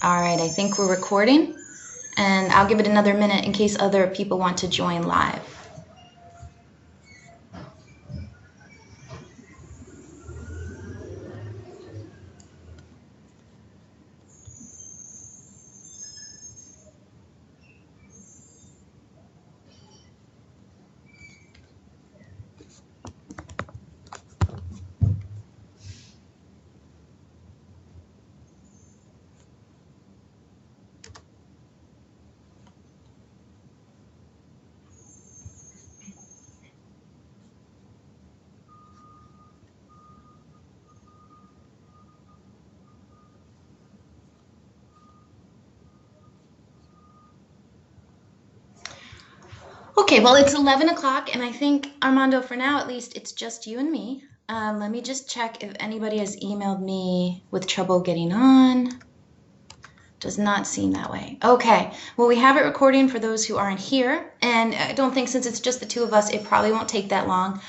All right, I think we're recording, and I'll give it another minute in case other people want to join live. Okay, well, it's 11 o'clock, and I think, Armando, for now at least, it's just you and me. Let me just check if anybody has emailed me with trouble getting on. Does not seem that way. Okay, well, we have it recording for those who aren't here, and I don't think since it's just the two of us, it probably won't take that long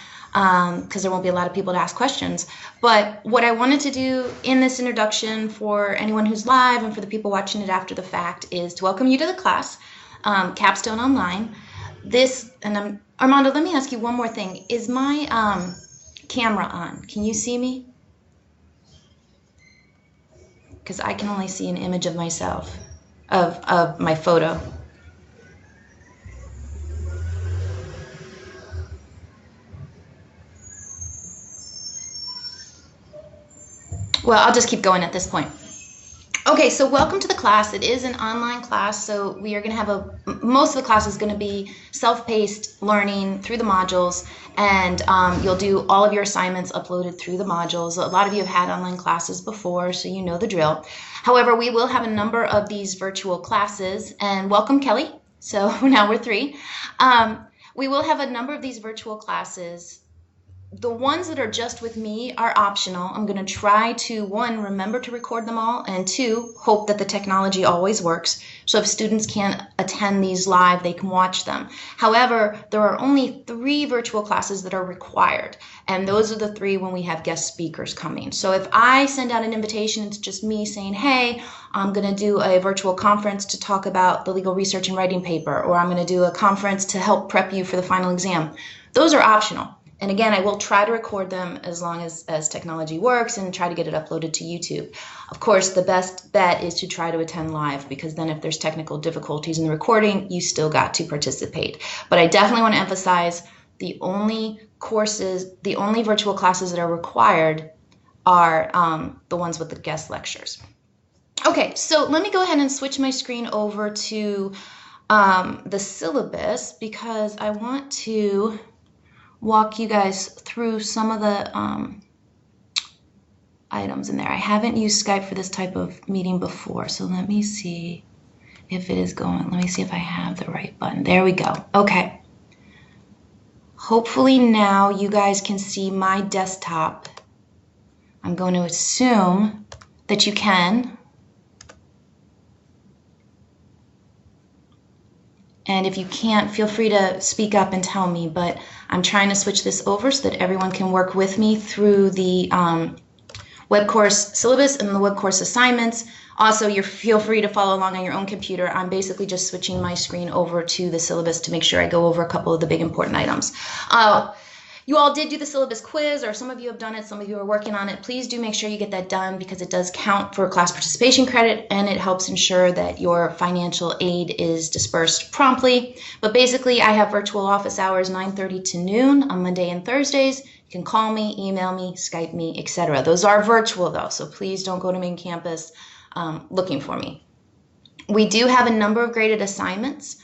because there won't be a lot of people to ask questions. But what I wanted to do in this introduction for anyone who's live and for the people watching it after the fact is to welcome you to the class, Capstone Online. Armando, let me ask you one more thing. Is my camera on? Can you see me? Because I can only see an image of myself, of my photo. Well, I'll just keep going at this point. Okay, so welcome to the class. It is an online class, so we are going to have most of the class is going to be self-paced learning through the modules, and you'll do all of your assignments uploaded through the modules. A lot of you have had online classes before, so you know the drill. However, we will have a number of these virtual classes, and welcome, Kelly. So now we're three. We will have a number of these virtual classes. The ones that are just with me are optional. I'm going to try to, one, remember to record them all, and two, hope that the technology always works. So if students can't attend these live, they can watch them. However, there are only 3 virtual classes that are required, and those are the 3 when we have guest speakers coming. So if I send out an invitation, it's just me saying, hey, I'm going to do a virtual conference to talk about the legal research and writing paper, or I'm going to do a conference to help prep you for the final exam. Those are optional. And again, I will try to record them as long as technology works and try to get it uploaded to YouTube. Of course, the best bet is to try to attend live, because then if there's technical difficulties in the recording, you still got to participate. But I definitely want to emphasize the only virtual classes that are required are the ones with the guest lectures. Okay, so let me go ahead and switch my screen over to the syllabus, because I want to walk you guys through some of the items in there. I haven't used Skype for this type of meeting before, so let me see if it is going. Let me see if I have the right button. There we go. Okay. Hopefully now you guys can see my desktop. I'm going to assume that you can. And if you can't, feel free to speak up and tell me, but I'm trying to switch this over so that everyone can work with me through the web course syllabus and the web course assignments. Also, feel free to follow along on your own computer. I'm basically just switching my screen over to the syllabus to make sure I go over a couple of the big important items. You all did do the syllabus quiz, or some of you have done it, some of you are working on it. Please do make sure you get that done, because it does count for class participation credit, and it helps ensure that your financial aid is dispersed promptly. But basically, I have virtual office hours 9:30 to noon on Monday and Thursdays. You can call me, email me, Skype me, etc. Those are virtual though, so please don't go to main campus looking for me. We do have a number of graded assignments.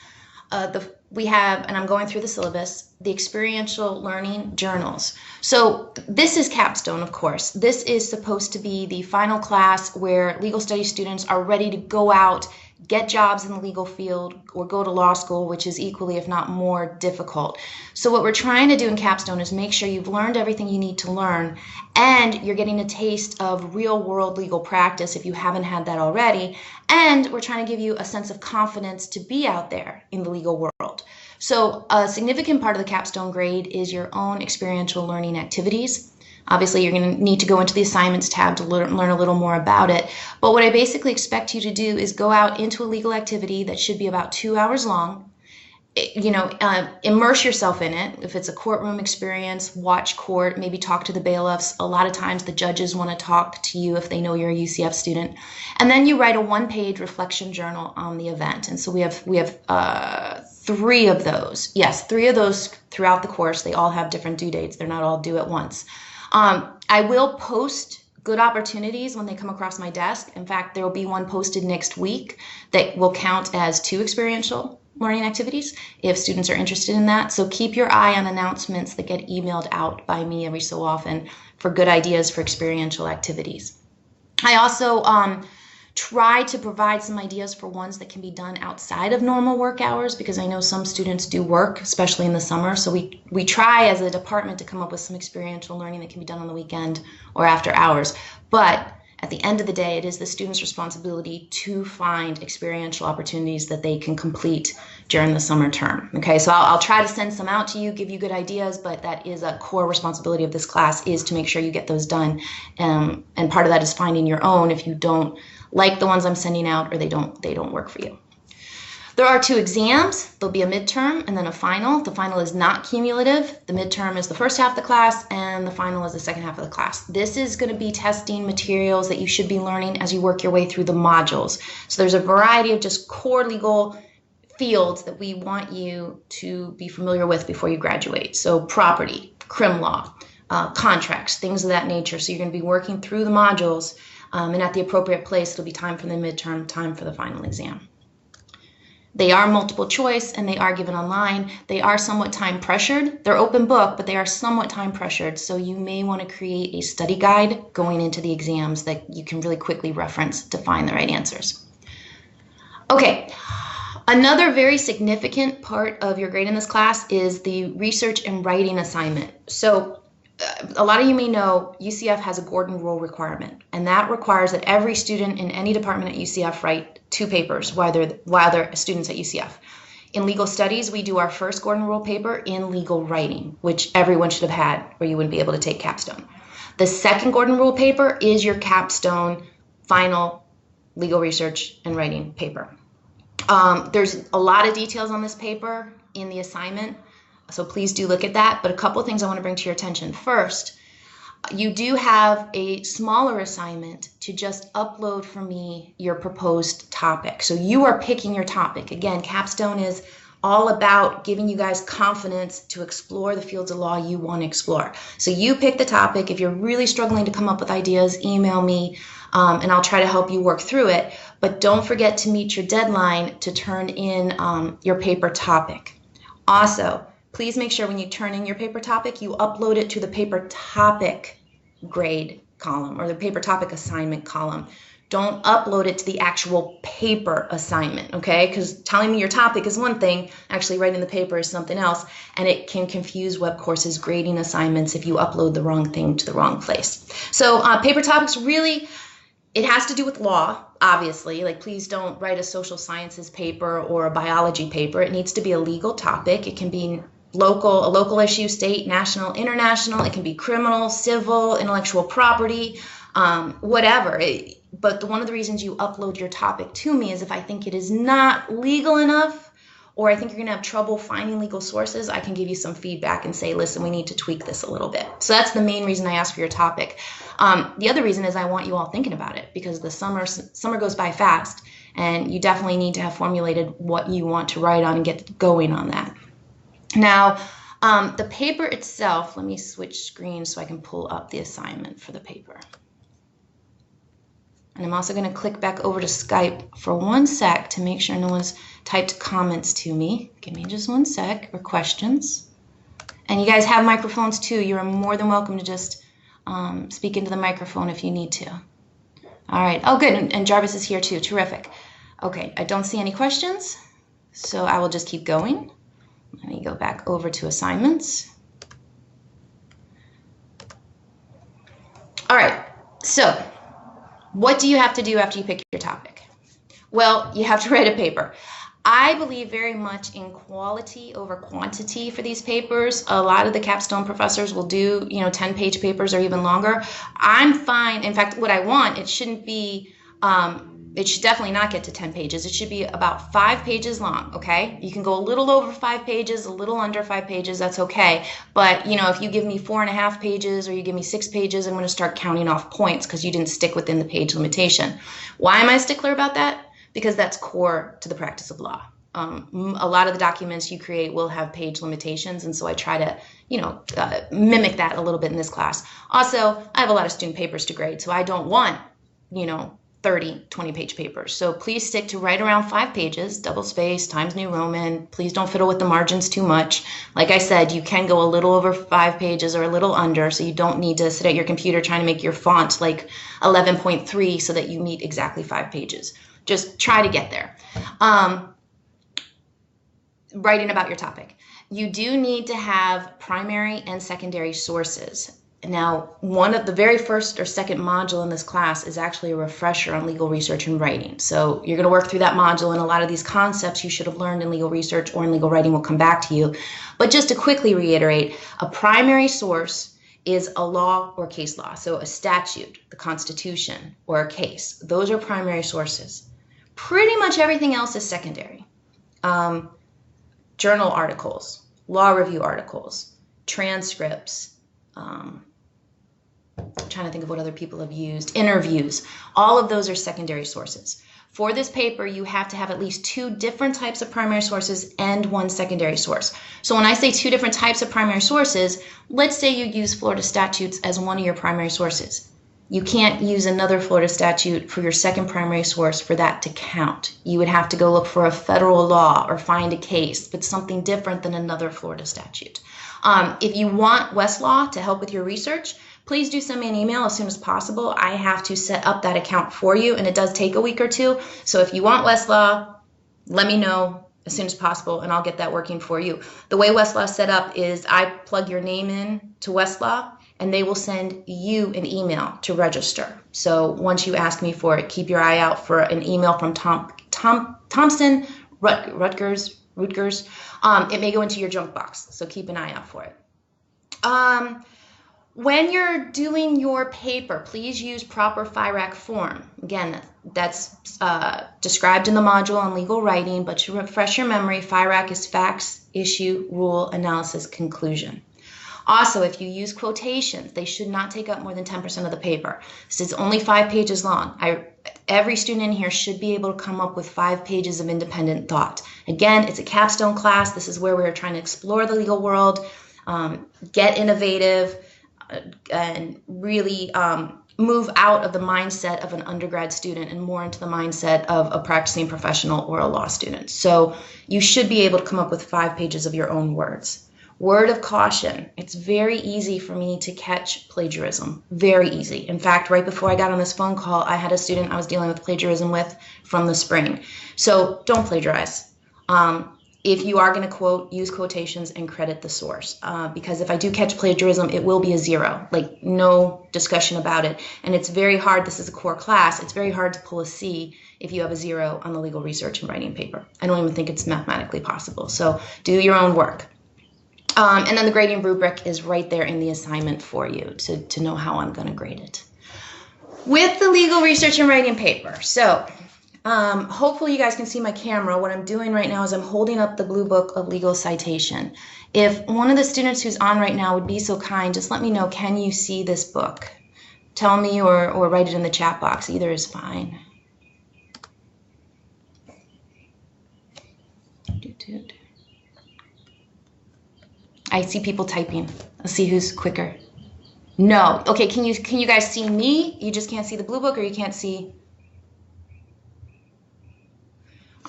We have, and I'm going through the syllabus, the experiential learning journals. So this is Capstone, of course. This is supposed to be the final class where legal studies students are ready to go out, get jobs in the legal field, or go to law school, which is equally, if not more, difficult. So what we're trying to do in Capstone is make sure you've learned everything you need to learn, and you're getting a taste of real-world legal practice if you haven't had that already, and we're trying to give you a sense of confidence to be out there in the legal world. So a significant part of the Capstone grade is your own experiential learning activities. Obviously, you're going to need to go into the assignments tab to learn a little more about it. But what I basically expect you to do is go out into a legal activity that should be about 2 hours long. Immerse yourself in it. If it's a courtroom experience, watch court, maybe talk to the bailiffs. A lot of times the judges want to talk to you if they know you're a UCF student. And then you write a one-page reflection journal on the event. And so we have 3 of those. Yes, 3 of those throughout the course. They all have different due dates. They're not all due at once. I will post good opportunities when they come across my desk. In fact, there will be one posted next week that will count as 2 experiential learning activities if students are interested in that. So keep your eye on announcements that get emailed out by me every so often for good ideas for experiential activities. I also try to provide some ideas for ones that can be done outside of normal work hours, because I know some students do work, especially in the summer. So we try as a department to come up with some experiential learning that can be done on the weekend or after hours. But at the end of the day, it is the student's responsibility to find experiential opportunities that they can complete during the summer term. Okay, so I'll try to send some out to you, give you good ideas, but that is a core responsibility of this class, is to make sure you get those done. And part of that is finding your own if you don't like the ones I'm sending out or they don't work for you. There are 2 exams. There'll be a midterm and then a final. The final is not cumulative. The midterm is the first half of the class and the final is the second half of the class. This is going to be testing materials that you should be learning as you work your way through the modules. So there's a variety of just core legal fields that we want you to be familiar with before you graduate. So property, crim law, contracts, things of that nature. So you're going to be working through the modules, and at the appropriate place, it'll be time for the midterm, time for the final exam. They are multiple choice and they are given online. They are somewhat time pressured. They're open book, but they are somewhat time pressured. So you may want to create a study guide going into the exams that you can really quickly reference to find the right answers. Okay, another very significant part of your grade in this class is the research and writing assignment. So a lot of you may know UCF has a Gordon Rule requirement, and that requires that every student in any department at UCF write 2 papers while they're students at UCF. In legal studies, we do our first Gordon Rule paper in legal writing, which everyone should have had, or you wouldn't be able to take Capstone. The second Gordon Rule paper is your Capstone final legal research and writing paper. There's a lot of details on this paper in the assignment, so please do look at that. But a couple of things I want to bring to your attention. First, you do have a smaller assignment to just upload for me your proposed topic. So you are picking your topic. Again, Capstone is all about giving you guys confidence to explore the fields of law you want to explore. So you pick the topic. If you're really struggling to come up with ideas, email me, and I'll try to help you work through it. But don't forget to meet your deadline to turn in your paper topic. Also, please make sure when you turn in your paper topic, you upload it to the paper topic grade column or the paper topic assignment column. Don't upload it to the actual paper assignment, okay? Because telling me your topic is one thing, actually writing the paper is something else, and it can confuse WebCourse's grading assignments if you upload the wrong thing to the wrong place. So paper topics really, it has to do with law, obviously. Like, please don't write a social sciences paper or a biology paper. It needs to be a legal topic. It can be a local issue, state, national, international. It can be criminal, civil, intellectual property, whatever. But one of the reasons you upload your topic to me is if I think it is not legal enough, or I think you're going to have trouble finding legal sources, I can give you some feedback and say, listen, we need to tweak this a little bit. So that's the main reason I ask for your topic. The other reason is I want you all thinking about it, because the summer goes by fast, and you definitely need to have formulated what you want to write on and get going on that. Now, the paper itself, let me switch screens so I can pull up the assignment for the paper. And I'm also going to click back over to Skype for 1 sec to make sure no one's typed comments to me. Give me just 1 sec, or questions. And you guys have microphones too. You're more than welcome to just speak into the microphone if you need to. All right. Oh, good. And Jarvis is here too. Terrific. Okay. I don't see any questions, so I will just keep going. Let me go back over to assignments. All right. So what do you have to do after you pick your topic? Well, you have to write a paper. I believe very much in quality over quantity for these papers. A lot of the capstone professors will do, 10-page papers or even longer. I'm fine. In fact, what I want, it shouldn't be, it should definitely not get to 10 pages. It should be about 5 pages long, okay? You can go a little over 5 pages, a little under 5 pages, that's okay. But, if you give me 4.5 pages or you give me 6 pages, I'm going to start counting off points because you didn't stick within the page limitation. Why am I a stickler about that? Because that's core to the practice of law. A lot of the documents you create will have page limitations, and so I try to, mimic that a little bit in this class. Also, I have a lot of student papers to grade, so I don't want, 30, 20-page papers. So please stick to right around 5 pages, double space, Times New Roman. Please don't fiddle with the margins too much. Like I said, you can go a little over 5 pages or a little under, so you don't need to sit at your computer trying to make your font like 11.3 so that you meet exactly 5 pages. Just try to get there. Writing about your topic. You do need to have primary and secondary sources. Now, one of the very first or second module in this class is actually a refresher on legal research and writing. So you're going to work through that module, and a lot of these concepts you should have learned in legal research or in legal writing will come back to you. But just to quickly reiterate, a primary source is a law or case law. So a statute, the Constitution, or a case. Those are primary sources. Pretty much everything else is secondary. Journal articles, law review articles, transcripts, I'm trying to think of what other people have used, interviews. All of those are secondary sources. For this paper, you have to have at least 2 different types of primary sources and 1 secondary source. So when I say 2 different types of primary sources, let's say you use Florida statutes as one of your primary sources. You can't use another Florida statute for your second primary source for that to count. You would have to go look for a federal law or find a case, but something different than another Florida statute. If you want Westlaw to help with your research, please do send me an email as soon as possible. I have to set up that account for you, and it does take a week or 2. So if you want Westlaw, let me know as soon as possible, and I'll get that working for you. The way Westlaw is set up is I plug your name in to Westlaw, and they will send you an email to register. So once you ask me for it, keep your eye out for an email from Thompson Rutgers. It may go into your junk box, so keep an eye out for it. When you're doing your paper, please use proper FIRAC form. Again, that's described in the module on legal writing, but to refresh your memory, FIRAC is facts, issue, rule, analysis, conclusion. Also, if you use quotations, they should not take up more than 10% of the paper. This is only 5 pages long. Every student in here should be able to come up with 5 pages of independent thought. Again, it's a capstone class. This is where we're trying to explore the legal world, get innovative, and really move out of the mindset of an undergrad student and more into the mindset of a practicing professional or a law student. So you should be able to come up with 5 pages of your own words. Word of caution, it's very easy for me to catch plagiarism, very easy. In fact, right before I got on this phone call, I had a student I was dealing with plagiarism with from the spring. So don't plagiarize. If you are going to quote, use quotations and credit the source. Because if I do catch plagiarism, it will be a 0, like no discussion about it. And it's very hard, this is a core class, it's very hard to pull a C if you have a 0 on the legal research and writing paper. I don't even think it's mathematically possible. So do your own work. And then the grading rubric is right there in the assignment for you to know how I'm going to grade it. With the legal research and writing paper, so hopefully you guys can see my camera. What I'm doing right now is I'm holding up the Blue Book of Legal Citation. If one of the students who's on right now would be so kind, just let me know, can you see this book? Tell me or write it in the chat box. Either is fine. I see people typing. Let's see who's quicker. No. Okay, can you guys see me? You just can't see the Blue Book, or you can't see?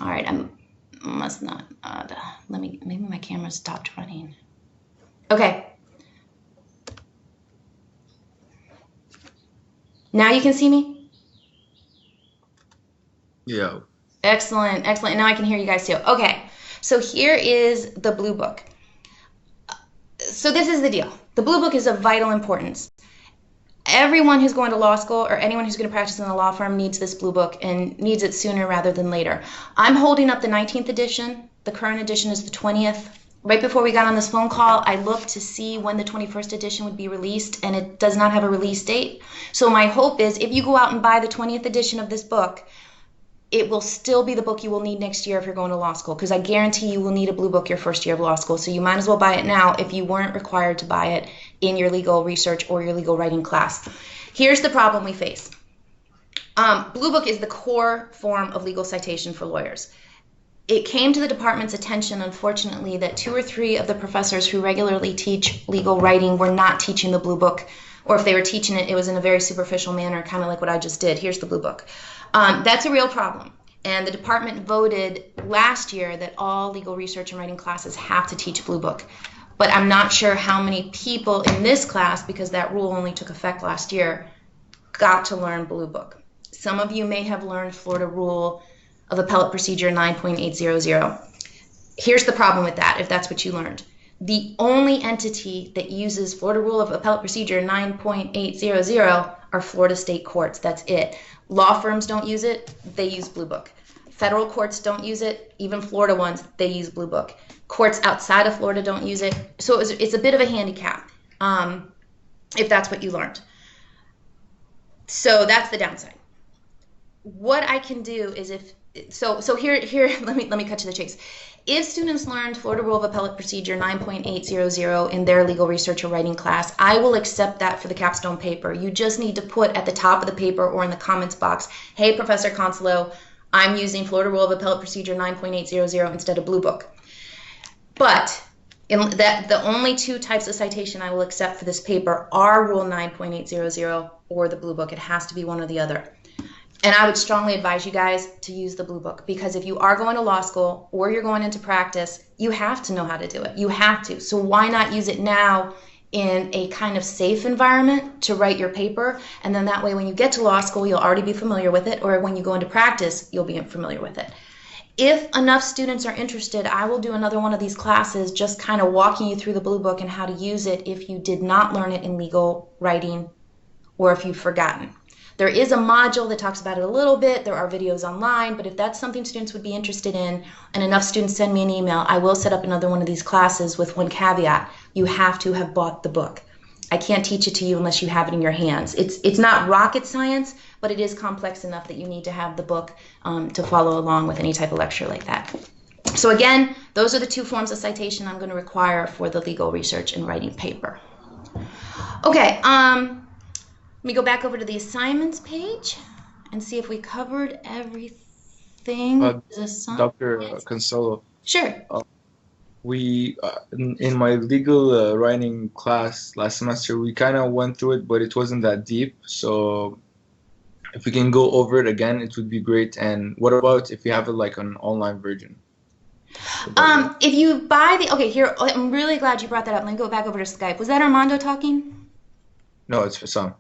All right, I must not. Maybe my camera stopped running. Okay. Now you can see me? Yeah. Excellent, excellent. Now I can hear you guys too. Okay, so here is the Blue Book. So this is the deal. The Blue Book is of vital importance. everyone who's going to law school or anyone who's going to practice in a law firm needs this blue book and needs it sooner rather than later. I'm holding up the 19th edition. The current edition is the 20th. Right before we got on this phone call, I looked to see when the 21st edition would be released, and it does not have a release date. So my hope is if you go out and buy the 20th edition of this book, it will still be the book you will need next year if you're going to law school, because I guarantee you will need a blue book your first year of law school. So you might as well buy it now if you weren't required to buy it in your legal research or your legal writing class. Here's the problem we face. Blue book is the core form of legal citation for lawyers. It came to the department's attention, unfortunately, that 2 or 3 of the professors who regularly teach legal writing were not teaching the blue book, or if they were teaching it, it was in a very superficial manner, kind of like what I just did. Here's the blue book. That's a real problem. And the department voted last year that all legal research and writing classes have to teach blue book. But I'm not sure how many people in this class, because that rule only took effect last year, got to learn blue book. Some of you may have learned Florida Rule of Appellate Procedure 9.800. Here's the problem with that, if that's what you learned. The only entity that uses Florida Rule of Appellate Procedure 9.800 are Florida state courts. That's it. Law firms don't use it, they use blue book. Federal courts don't use it, even Florida ones, they use blue book. Courts outside of Florida don't use it. So it's a bit of a handicap if that's what you learned. So that's the downside. What I can do is here let me cut to the chase. If students learned Florida Rule of Appellate Procedure 9.800 in their legal research or writing class, I will accept that for the capstone paper. You just need to put at the top of the paper or in the comments box, hey, Professor Consolo, I'm using Florida Rule of Appellate Procedure 9.800 instead of blue book. But the only 2 types of citation I will accept for this paper are Rule 9.800 or the blue book. It has to be one or the other. And I would strongly advise you guys to use the blue book, because if you are going to law school or you're going into practice, you have to know how to do it. You have to. So why not use it now in a kind of safe environment to write your paper? And then that way when you get to law school, you'll already be familiar with it, or when you go into practice, you'll be familiar with it. If enough students are interested, I will do another one of these classes just kind of walking you through the blue book and how to use it if you did not learn it in legal writing or if you've forgotten. There is a module that talks about it a little bit. There are videos online, but if that's something students would be interested in and enough students send me an email, I will set up another one of these classes with one caveat. You have to have bought the book. I can't teach it to you unless you have it in your hands. It's not rocket science, but it is complex enough that you need to have the book to follow along with any type of lecture like that. So again, those are the 2 forms of citation I'm going to require for the legal research and writing paper. Okay, let me go back over to the assignments page and see if we covered everything. Dr. Consolo. Sure. In my legal writing class last semester, we kind of went through it, but it wasn't that deep. So if we can go over it again, it would be great. And what about if you have it like an online version? If you buy okay, here, I'm really glad you brought that up. Let me go back over to Skype. Was that Armando talking? No, it's for some.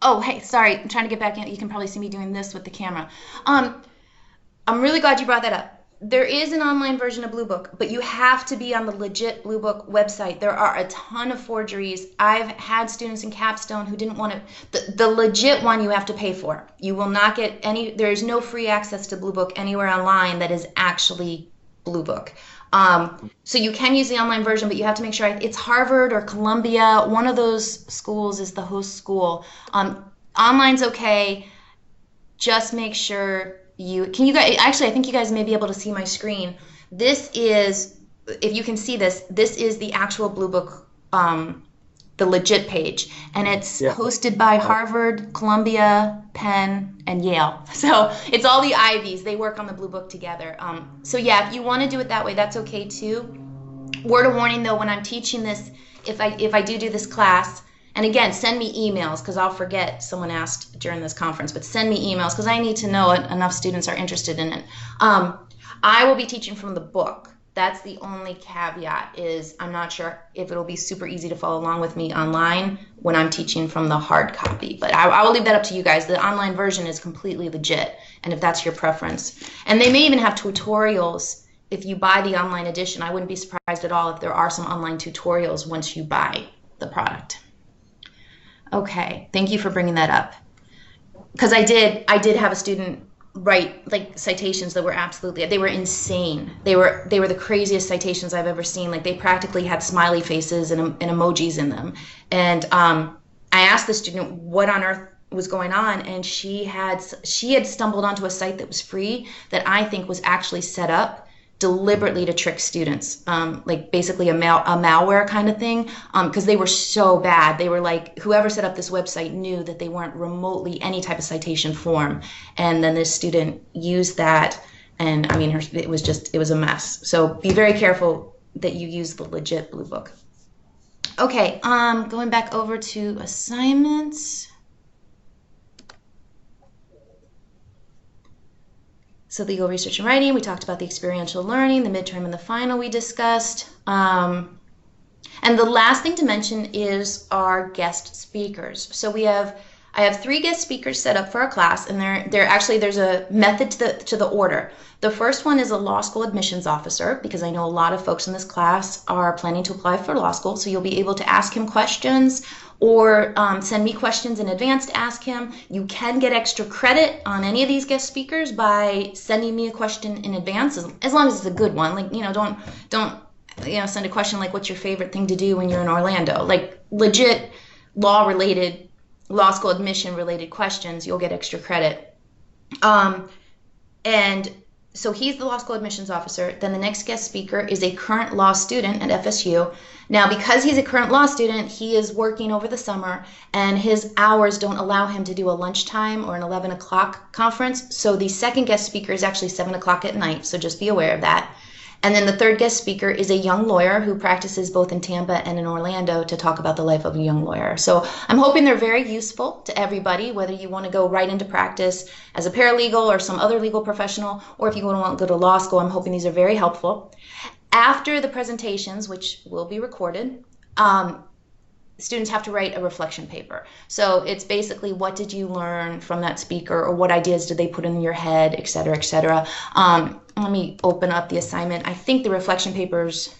Oh, hey, sorry. I'm trying to get back in. You can probably see me doing this with the camera. I'm really glad you brought that up. There is an online version of Blue Book, but you have to be on the legit Blue Book website. There are a ton of forgeries. I've had students in Capstone who didn't want to. The legit one you have to pay for. You will not get any. There is no free access to Blue Book anywhere online that is actually Blue Book. So you can use the online version, but you have to make sure it's Harvard or Columbia. One of those schools is the host school. Online's okay. Just make sure can you guys, actually, I think you guys may be able to see my screen. This is, if you can see this is the actual Blue Book, the legit page. And it's hosted by Harvard, Columbia, Penn, and Yale. So it's all the Ivies. They work on the Blue Book together. So yeah, if you want to do it that way, that's okay too. Word of warning though, when I'm teaching this, if I do this class, and again, send me emails because I'll forget, someone asked during this conference, but send me emails because I need to know enough students are interested in it. I will be teaching from the book. That's the only caveat, is I'm not sure if it'll be super easy to follow along with me online when I'm teaching from the hard copy. But I will leave that up to you guys. The online version is completely legit, and if that's your preference. And they may even have tutorials if you buy the online edition. I wouldn't be surprised at all if there are some online tutorials once you buy the product. Okay, thank you for bringing that up. Because I did have a student write like citations that were they were insane. They were the craziest citations I've ever seen. Like they practically had smiley faces and emojis in them. And I asked the student what on earth was going on, and she had stumbled onto a site that was free that I think was actually set up deliberately to trick students, like basically a malware kind of thing, because they were so bad. They were like, whoever set up this website knew that they weren't remotely any type of citation form, and then this student used that, and I mean, it was a mess. So be very careful that you use the legit Blue Book. Okay, going back over to assignments. So legal research and writing, we talked about the experiential learning, the midterm and the final we discussed. And the last thing to mention is our guest speakers. So I have 3 guest speakers set up for our class, and there's a method to the order. The first one is a law school admissions officer, because I know a lot of folks in this class are planning to apply for law school, so you'll be able to ask him questions or send me questions in advance to ask him. You can get extra credit on any of these guest speakers by sending me a question in advance, as long as it's a good one. Like, don't send a question like, what's your favorite thing to do when you're in Orlando? Like legit law school admission related questions, you'll get extra credit. And so he's the law school admissions officer. Then the next guest speaker is a current law student at FSU. Now, because he's a current law student, he is working over the summer, and his hours don't allow him to do a lunchtime or an 11 o'clock conference. So the second guest speaker is actually 7 o'clock at night, so just be aware of that. And then the third guest speaker is a young lawyer who practices both in Tampa and in Orlando to talk about the life of a young lawyer. So I'm hoping they're very useful to everybody, whether you want to go right into practice as a paralegal or some other legal professional, or if you want to go to law school. I'm hoping these are very helpful. After the presentations, which will be recorded, students have to write a reflection paper. So it's basically, what did you learn from that speaker, or what ideas did they put in your head, et cetera, et cetera. Let me open up the assignment. I think the reflection paper's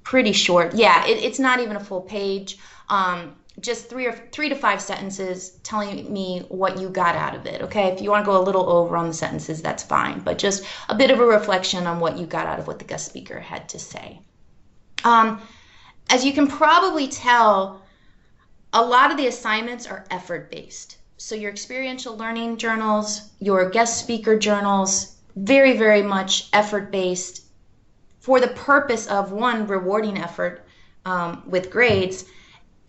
pretty short. Yeah, it's not even a full page. Just 3 to 5 sentences telling me what you got out of it. Okay, if you want to go a little over on the sentences, that's fine. But just a bit of a reflection on what you got out of what the guest speaker had to say. As you can probably tell, a lot of the assignments are effort-based. So your experiential learning journals, your guest speaker journals, very, very much effort-based for the purpose of, one, rewarding effort with grades,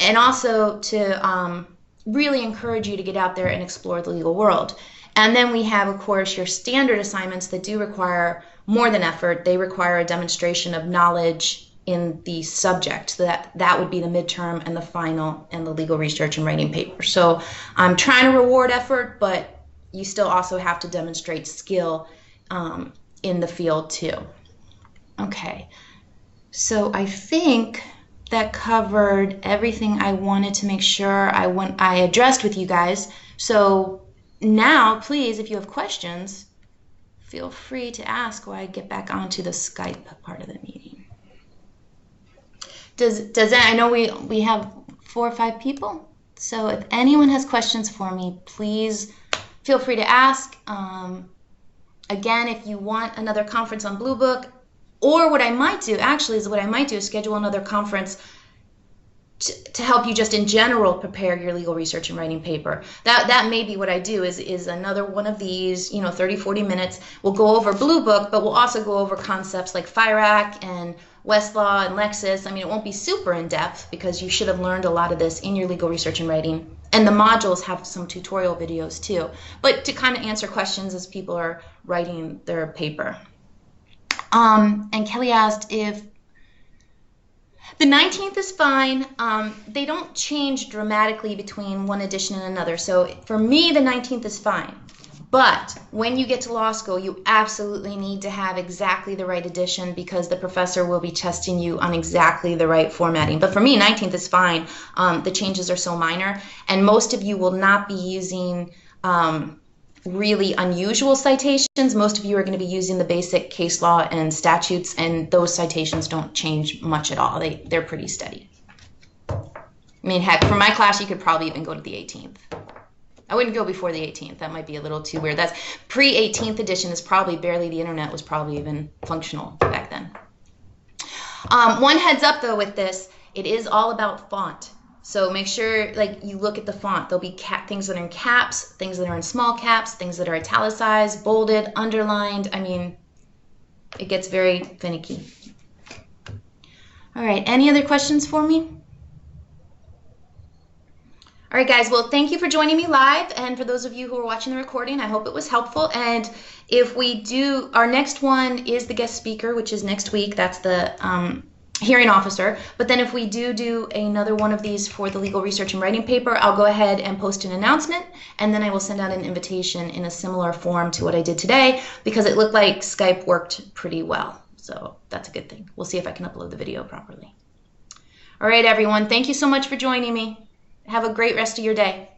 and also to really encourage you to get out there and explore the legal world. And then we have, of course, your standard assignments that do require more than effort. They require a demonstration of knowledge in the subject. So that would be the midterm and the final and the legal research and writing paper. So I'm trying to reward effort, but you still also have to demonstrate skill in the field too. Okay, so I think that covered everything I wanted to make sure I addressed with you guys. So now, please, if you have questions, feel free to ask while I get back onto the Skype part of the meeting. Does that, I know we have 4 or 5 people, so if anyone has questions for me, please feel free to ask. Again, if you want another conference on Blue Book, or what I might do is schedule another conference to help you just in general prepare your legal research and writing paper. That may be what I do is another one of these, 30, 40 minutes. We'll go over Blue Book, but we'll also go over concepts like FIRAC and Westlaw and Lexis. I mean, it won't be super in-depth because you should have learned a lot of this in your legal research and writing. And the modules have some tutorial videos too, but to kind of answer questions as people are writing their paper. And Kelly asked if the 19th is fine. They don't change dramatically between one edition and another. So for me, the 19th is fine. But when you get to law school, you absolutely need to have exactly the right edition because the professor will be testing you on exactly the right formatting. But for me, 19th is fine. The changes are so minor. And most of you will not be using really unusual citations. Most of you are going to be using the basic case law and statutes, and those citations don't change much at all. They're pretty steady. I mean, heck, for my class, you could probably even go to the 18th. I wouldn't go before the 18th. That might be a little too weird. That's pre-18th edition is probably barely, the internet was probably even functional back then. One heads up though with this, it is all about font. So make sure like you look at the font. There'll be things that are in caps, things that are in small caps, things that are italicized, bolded, underlined. I mean, it gets very finicky. All right, any other questions for me? All right, guys, well, thank you for joining me live. And for those of you who are watching the recording, I hope it was helpful. And if we do, our next one is the guest speaker, which is next week. That's the hearing officer. But then if we do another one of these for the legal research and writing paper, I'll go ahead and post an announcement. And then I will send out an invitation in a similar form to what I did today, because it looked like Skype worked pretty well. So that's a good thing. We'll see if I can upload the video properly. All right, everyone. Thank you so much for joining me. Have a great rest of your day.